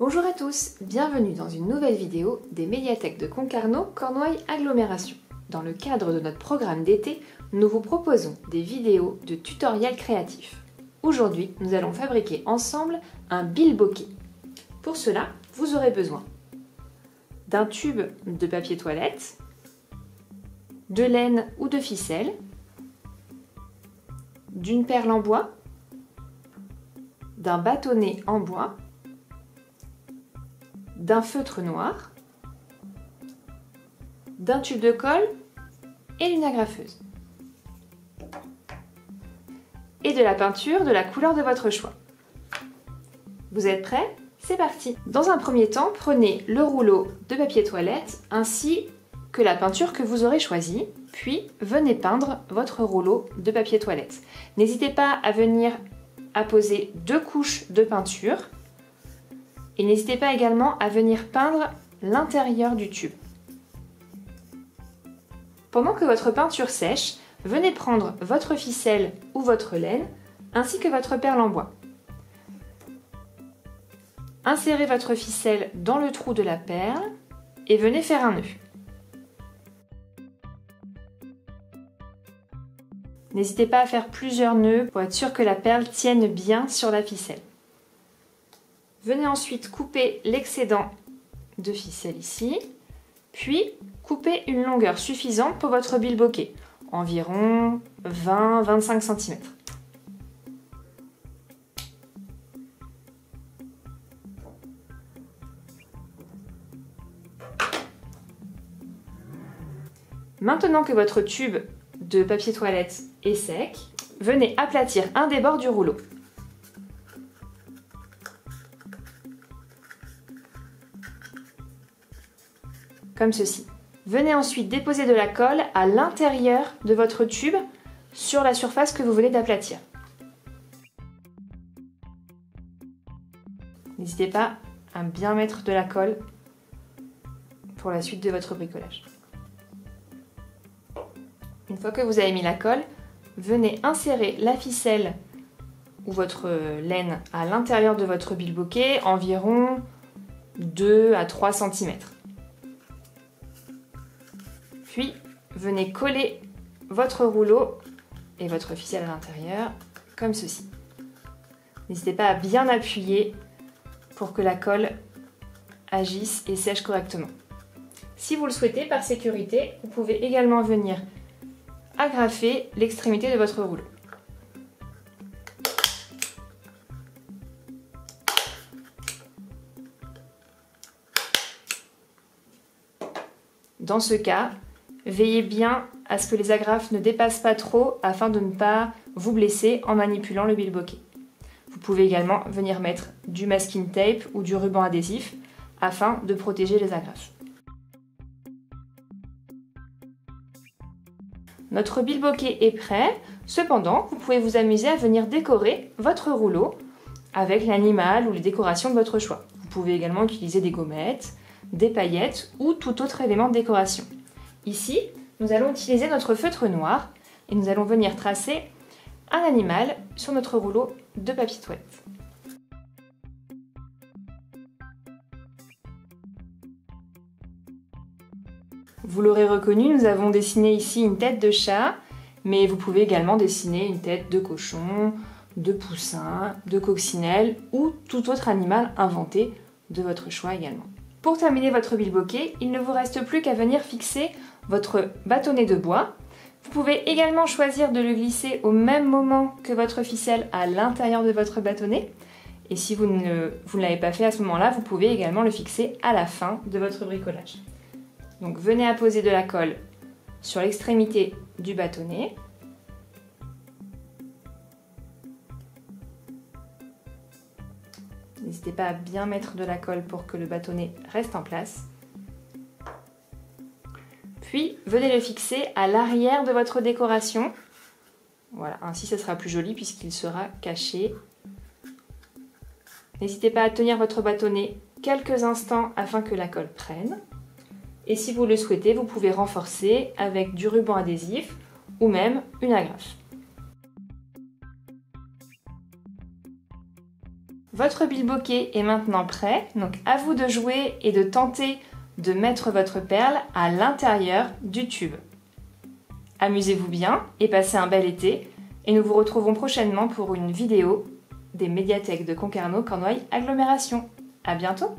Bonjour à tous, bienvenue dans une nouvelle vidéo des médiathèques de Concarneau, Cornouailles Agglomération. Dans le cadre de notre programme d'été, nous vous proposons des vidéos de tutoriels créatifs. Aujourd'hui, nous allons fabriquer ensemble un bilboquet. Pour cela, vous aurez besoin d'un tube de papier toilette, de laine ou de ficelle, d'une perle en bois, d'un bâtonnet en bois, d'un feutre noir, d'un tube de colle et d'une agrafeuse. Et de la peinture de la couleur de votre choix. Vous êtes prêts? C'est parti! Dans un premier temps, prenez le rouleau de papier toilette ainsi que la peinture que vous aurez choisie, puis venez peindre votre rouleau de papier toilette. N'hésitez pas à venir apposer 2 couches de peinture et n'hésitez pas également à venir peindre l'intérieur du tube. Pendant que votre peinture sèche, venez prendre votre ficelle ou votre laine ainsi que votre perle en bois. Insérez votre ficelle dans le trou de la perle et venez faire un nœud. N'hésitez pas à faire plusieurs nœuds pour être sûr que la perle tienne bien sur la ficelle. Venez ensuite couper l'excédent de ficelle ici, puis coupez une longueur suffisante pour votre bilboquet, environ 20-25 cm. Maintenant que votre tube de papier toilette est sec, venez aplatir un des bords du rouleau. Comme ceci. Venez ensuite déposer de la colle à l'intérieur de votre tube sur la surface que vous venez d'aplatir. N'hésitez pas à bien mettre de la colle pour la suite de votre bricolage. Une fois que vous avez mis la colle, venez insérer la ficelle ou votre laine à l'intérieur de votre bilboquet, environ 2 à 3 cm. Puis, venez coller votre rouleau et votre ficelle à l'intérieur, comme ceci. N'hésitez pas à bien appuyer pour que la colle agisse et sèche correctement. Si vous le souhaitez, par sécurité, vous pouvez également venir agrafer l'extrémité de votre rouleau. Dans ce cas, veillez bien à ce que les agrafes ne dépassent pas trop afin de ne pas vous blesser en manipulant le bilboquet. Vous pouvez également venir mettre du masking tape ou du ruban adhésif afin de protéger les agrafes. Notre bilboquet est prêt, cependant vous pouvez vous amuser à venir décorer votre rouleau avec l'animal ou les décorations de votre choix. Vous pouvez également utiliser des gommettes, des paillettes ou tout autre élément de décoration. Ici, nous allons utiliser notre feutre noir et nous allons venir tracer un animal sur notre rouleau de papier toilette. Vous l'aurez reconnu, nous avons dessiné ici une tête de chat, mais vous pouvez également dessiner une tête de cochon, de poussin, de coccinelle ou tout autre animal inventé de votre choix également. Pour terminer votre bilboquet, il ne vous reste plus qu'à venir fixer votre bâtonnet de bois. Vous pouvez également choisir de le glisser au même moment que votre ficelle à l'intérieur de votre bâtonnet. Et si vous ne l'avez pas fait à ce moment-là, vous pouvez également le fixer à la fin de votre bricolage. Donc venez apposer de la colle sur l'extrémité du bâtonnet. N'hésitez pas à bien mettre de la colle pour que le bâtonnet reste en place. Puis venez le fixer à l'arrière de votre décoration. Voilà, ainsi ce sera plus joli puisqu'il sera caché. N'hésitez pas à tenir votre bâtonnet quelques instants afin que la colle prenne. Et si vous le souhaitez, vous pouvez renforcer avec du ruban adhésif ou même une agrafe. Votre bilboquet est maintenant prêt, donc à vous de jouer et de tenter de mettre votre perle à l'intérieur du tube. Amusez-vous bien et passez un bel été, et nous vous retrouvons prochainement pour une vidéo des médiathèques de Concarneau Cornouailles Agglomération. À bientôt!